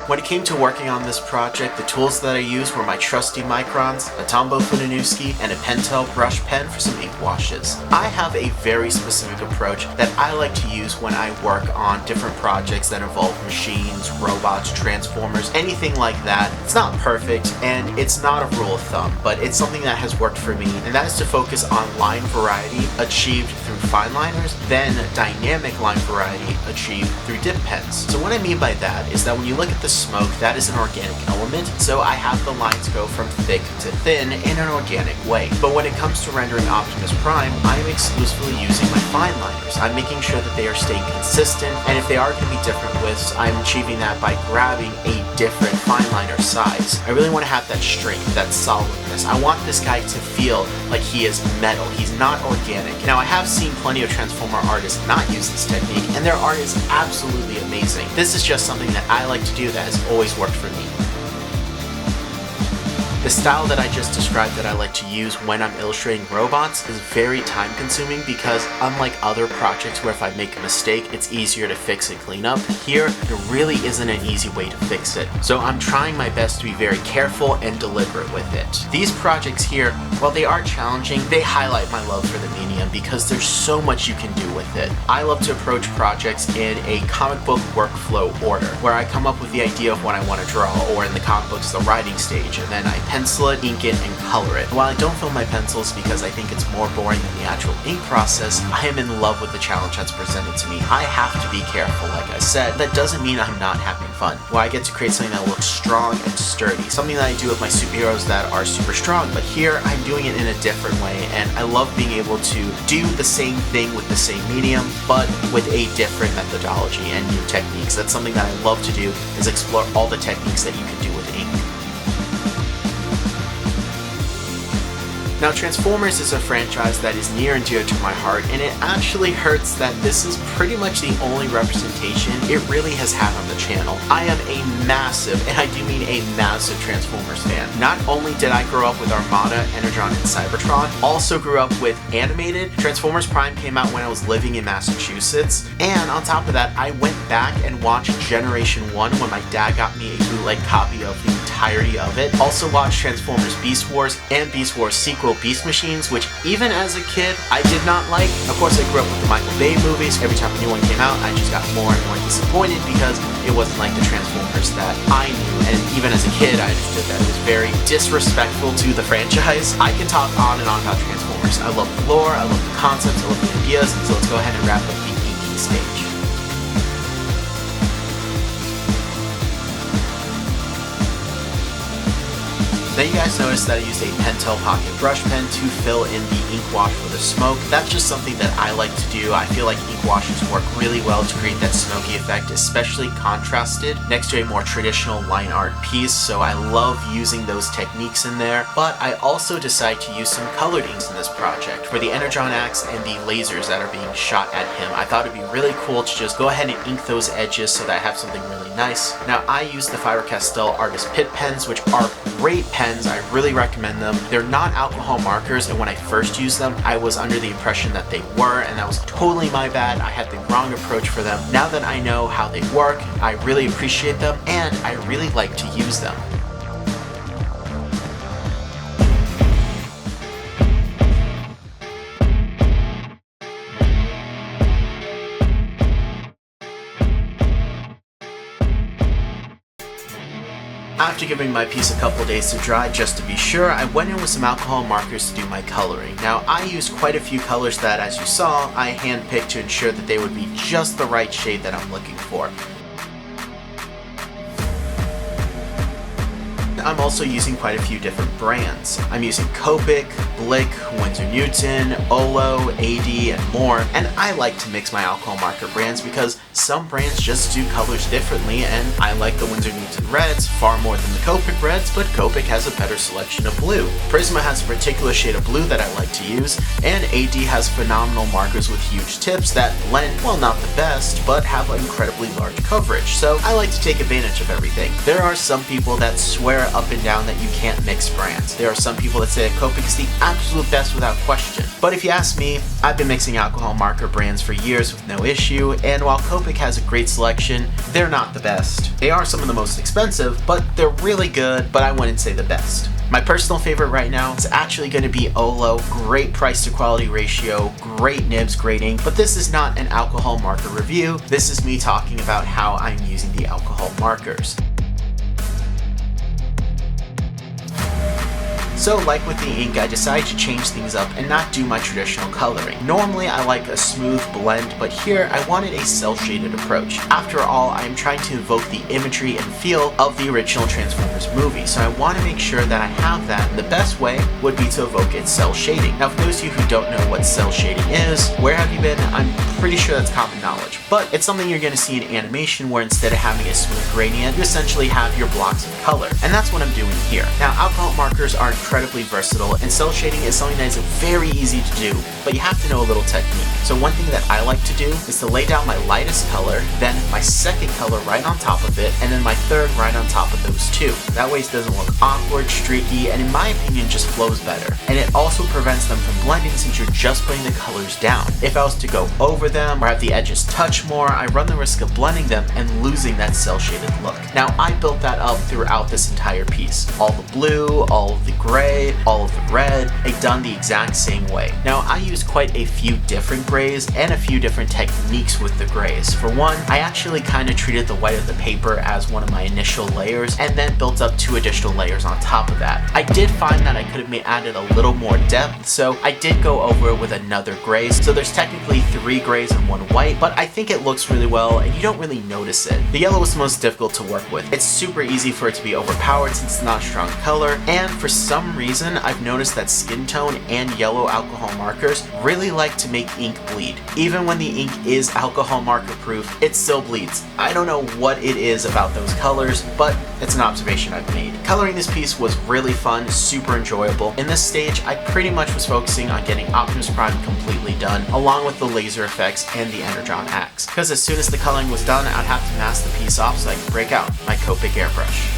When it came to working on this project, the tools that I used were my trusty microns, a Tombow Funanusky, and a Pentel brush pen for some ink washes. I have a very specific approach that I like to use when I work on different projects that involve machines, robots, transformers, anything like that. It's not perfect, and it's not a rule of thumb, but it's something that has worked for me, and that is to focus on line variety achieved through fine liners, then dynamic line variety achieved through dip pens. So what I mean by that is that when you look at the smoke, that is an organic element, so I have the lines go from thick to thin in an organic way. But when it comes to rendering Optimus Prime, I am exclusively using my fine liners. I'm making sure that they are staying consistent, and if they are going to be different widths, I'm achieving that by grabbing a different fine liner size. I really want to have that strength, that solidness. I want this guy to feel like he is metal. He's not organic. Now, I have seen plenty of Transformer artists not use this technique, and their art is absolutely amazing. This is just something that I like to do that has always worked for me. The style that I just described that I like to use when I'm illustrating robots is very time consuming because unlike other projects where if I make a mistake, it's easier to fix and clean up, here there really isn't an easy way to fix it. So I'm trying my best to be very careful and deliberate with it. These projects here, while they are challenging, they highlight my love for the medium because there's so much you can do with it. I love to approach projects in a comic book workflow order, where I come up with the idea of what I want to draw, or in the comic books, the writing stage, and then I pencil it, ink it, and color it. While I don't fill my pencils because I think it's more boring than the actual ink process, I am in love with the challenge that's presented to me. I have to be careful, like I said. That doesn't mean I'm not having fun. Well, I get to create something that looks strong and sturdy, something that I do with my superheroes that are super strong, but here I'm doing it in a different way, and I love being able to do the same thing with the same medium, but with a different methodology and new techniques. That's something that I love to do, is explore all the techniques that you can do with ink. Now, Transformers is a franchise that is near and dear to my heart, and it actually hurts that this is pretty much the only representation it really has had on the channel. I am a massive, and I do mean a massive, Transformers fan. Not only did I grow up with Armada, Energon, and Cybertron, also grew up with animated. Transformers Prime came out when I was living in Massachusetts, and on top of that, I went back and watched Generation 1 when my dad got me a bootleg copy of the entirety of it. Also watched Transformers Beast Wars and Beast Wars sequel Beast Machines, which even as a kid, I did not like. Of course, I grew up with the Michael Bay movies. Every time a new one came out, I just got more and more disappointed because it wasn't like the Transformers that I knew. And even as a kid, I understood that it was very disrespectful to the franchise. I can talk on and on about Transformers. I love the lore, I love the concepts, I love the ideas, so let's go ahead and wrap up the inking stage. Now you guys noticed that I used a Pentel Pocket brush pen to fill in the ink wash for the smoke. That's just something that I like to do. I feel like ink washes work really well to create that smoky effect, especially contrasted next to a more traditional line art piece, so I love using those techniques in there. But I also decided to use some colored inks in this project for the Energon axe and the lasers that are being shot at him. I thought it'd be really cool to just go ahead and ink those edges so that I have something really nice. Now I use the Faber-Castell Artist Pitt pens, which are great pens. I really recommend them. They're not alcohol markers, and when I first used them, I was under the impression that they were, and that was totally my bad. I had the wrong approach for them. Now that I know how they work, I really appreciate them, and I really like to use them. After giving my piece a couple days to dry just to be sure, I went in with some alcohol markers to do my coloring. Now, I used quite a few colors that, as you saw, I handpicked to ensure that they would be just the right shade that I'm looking for. I'm also using quite a few different brands. I'm using Copic, Blick, Winsor Newton, Olo, AD, and more, and I like to mix my alcohol marker brands because some brands just do colors differently, and I like the Winsor Newton reds far more than the Copic reds, but Copic has a better selection of blue. Prisma has a particular shade of blue that I like to use, and AD has phenomenal markers with huge tips that blend, well, not the best, but have an incredibly large coverage, so I like to take advantage of everything. There are some people that swear up and down that you can't mix brands. There are some people that say that Copic is the absolute best without question. But if you ask me, I've been mixing alcohol marker brands for years with no issue, and while Copic has a great selection, they're not the best. They are some of the most expensive, but they're really good, but I wouldn't say the best. My personal favorite right now is actually going to be Olo. Great price to quality ratio, great nibs, great ink, but this is not an alcohol marker review. This is me talking about how I'm using the alcohol markers. So like with the ink, I decided to change things up and not do my traditional coloring. Normally I like a smooth blend, but here I wanted a cel-shaded approach. After all, I am trying to evoke the imagery and feel of the original Transformers movie, so I want to make sure that I have that, and the best way would be to evoke its cel shading. Now for those of you who don't know what cel shading is, where have you been? I'm pretty sure that's common knowledge, but it's something you're going to see in animation where instead of having a smooth gradient, you essentially have your blocks of color, and that's what I'm doing here. Now alcohol markers are incredibly versatile, and cel shading is something that is very easy to do, but you have to know a little technique. So one thing that I like to do is to lay down my lightest color, then my second color right on top of it, and then my third right on top of those two. That way it doesn't look awkward, streaky, and in my opinion just flows better. And it also prevents them from blending since you're just putting the colors down. If I was to go over them or have the edges touch more, I run the risk of blending them and losing that cel shaded look. Now I built that up throughout this entire piece. All the blue, all of the gray, all of the red, they done the exact same way. Now I use quite a few different grays and a few different techniques with the grays. For one, I actually kind of treated the white of the paper as one of my initial layers and then built up 2 additional layers on top of that. I did find that I could have added a little more depth, so I did go over it with another gray. So there's technically 3 grays and 1 white, but I think it looks really well and you don't really notice it. The yellow was the most difficult to work with. It's super easy for it to be overpowered since it's not a strong color, and for some reason I've noticed that skin tone and yellow alcohol markers really like to make ink bleed. Even when the ink is alcohol marker proof, it still bleeds. I don't know what it is about those colors, but it's an observation I've made. Coloring this piece was really fun, super enjoyable. In this stage, I pretty much was focusing on getting Optimus Prime completely done, along with the laser effects and the Energon axe. Because as soon as the coloring was done, I'd have to mask the piece off so I could break out my Copic airbrush.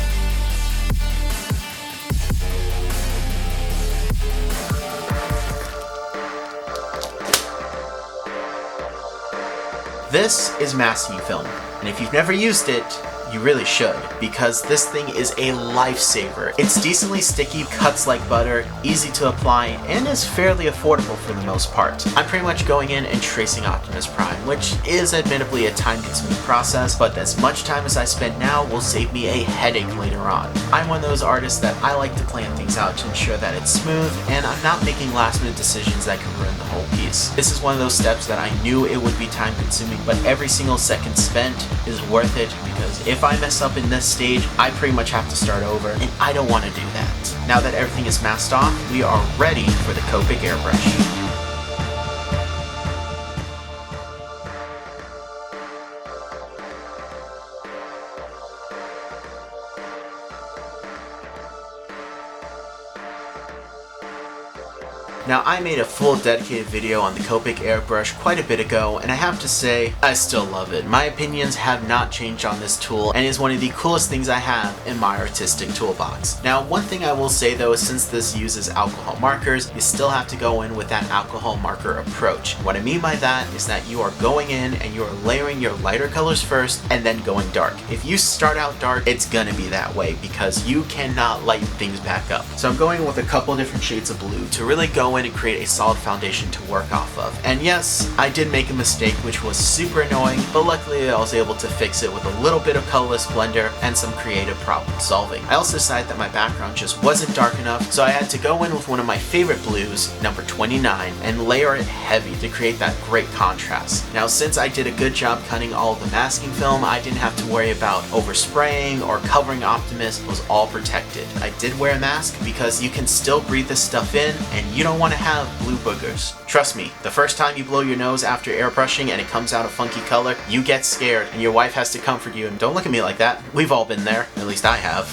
This is masking film, and if you've never used it, you really should, because this thing is a lifesaver. It's decently sticky, cuts like butter, easy to apply, and is fairly affordable for the most part. I'm pretty much going in and tracing Optimus Prime, which is admittedly a time-consuming process, but as much time as I spend now will save me a headache later on. I'm one of those artists that I like to plan things out to ensure that it's smooth, and I'm not making last-minute decisions that can ruin the whole piece. This is one of those steps that I knew it would be time-consuming, but every single second spent is worth it, because if I mess up in this stage, I pretty much have to start over, and I don't want to do that. Now that everything is masked off, we are ready for the Copic airbrush. Now I made a full dedicated video on the Copic airbrush quite a bit ago, and I have to say, I still love it. My opinions have not changed on this tool, and is one of the coolest things I have in my artistic toolbox. Now one thing I will say though, since this uses alcohol markers, you still have to go in with that alcohol marker approach. What I mean by that is that you are going in and you are layering your lighter colors first and then going dark. If you start out dark, it's gonna be that way because you cannot lighten things back up. So I'm going with a couple different shades of blue to really go in and create a solid foundation to work off of. And yes, I did make a mistake, which was super annoying, but luckily I was able to fix it with a little bit of colorless blender and some creative problem solving. I also decided that my background just wasn't dark enough, so I had to go in with one of my favorite blues, number 29, and layer it heavy to create that great contrast. Now since I did a good job cutting all of the masking film, I didn't have to worry about overspraying or covering Optimus. It was all protected. I did wear a mask because you can still breathe this stuff in, and you don't want to have blue boogers. Trust me, the first time you blow your nose after airbrushing and it comes out a funky color, you get scared and your wife has to comfort you, and don't look at me like that. We've all been there, at least I have.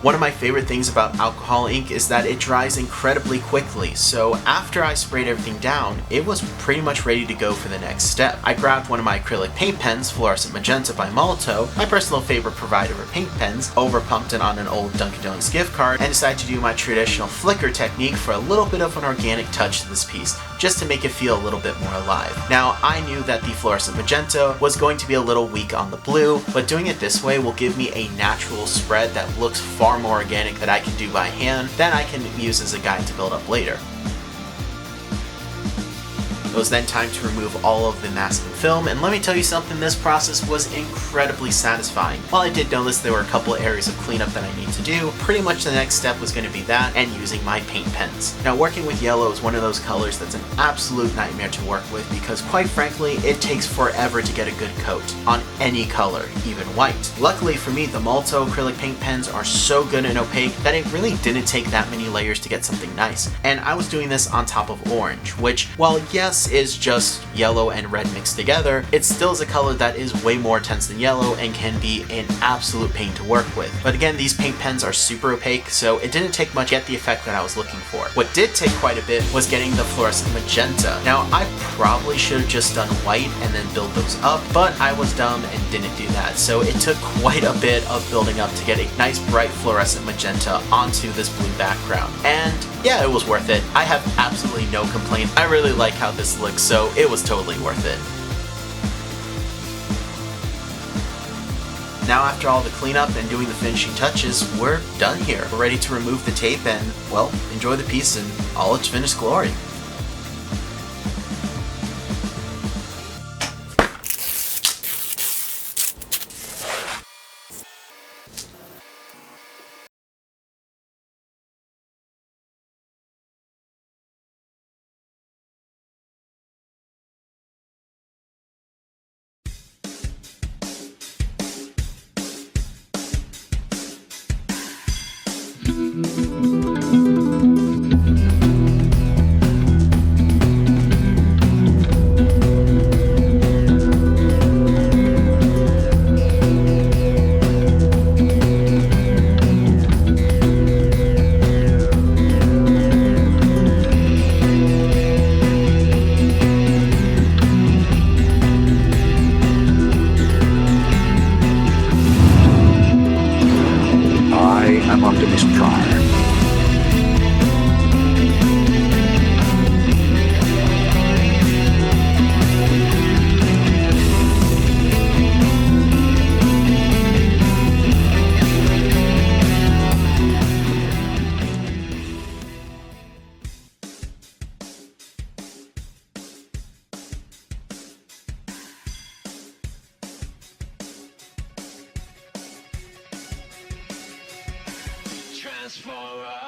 One of my favorite things about alcohol ink is that it dries incredibly quickly, so after I sprayed everything down, it was pretty much ready to go for the next step. I grabbed one of my acrylic paint pens, Fluorescent Magenta by Molotov, my personal favorite provider of paint pens, overpumped it on an old Dunkin' Donuts gift card, and decided to do my traditional flicker technique for a little bit of an organic touch to this piece, just to make it feel a little bit more alive. Now, I knew that the Fluorescent Magenta was going to be a little weak on the blue, but doing it this way will give me a natural spread that looks far more organic that I can do by hand that I can use as a guide to build up later. It was then time to remove all of the masking film, and let me tell you something, this process was incredibly satisfying. While I did notice there were a couple of areas of cleanup that I need to do, pretty much the next step was going to be that and using my paint pens. Now, working with yellow is one of those colors that's an absolute nightmare to work with because, quite frankly, it takes forever to get a good coat on any color, even white. Luckily for me, the Molto acrylic paint pens are so good and opaque that it really didn't take that many layers to get something nice. And I was doing this on top of orange, which, while yes, is just yellow and red mixed together, it still is a color that is way more intense than yellow and can be an absolute pain to work with. But again, these paint pens are super opaque, so it didn't take much to get the effect that I was looking for. What did take quite a bit was getting the Fluorescent Magenta. Now, I probably should have just done white and then build those up, but I was dumb and didn't do that, so it took quite a bit of building up to get a nice bright Fluorescent Magenta onto this blue background. And yeah, it was worth it. I have absolutely no complaints. I really like how this looks, so it was totally worth it. Now, after all the cleanup and doing the finishing touches, we're done here. We're ready to remove the tape and, well, enjoy the piece in all its finished glory. I'm Optimus Prime. Transformer.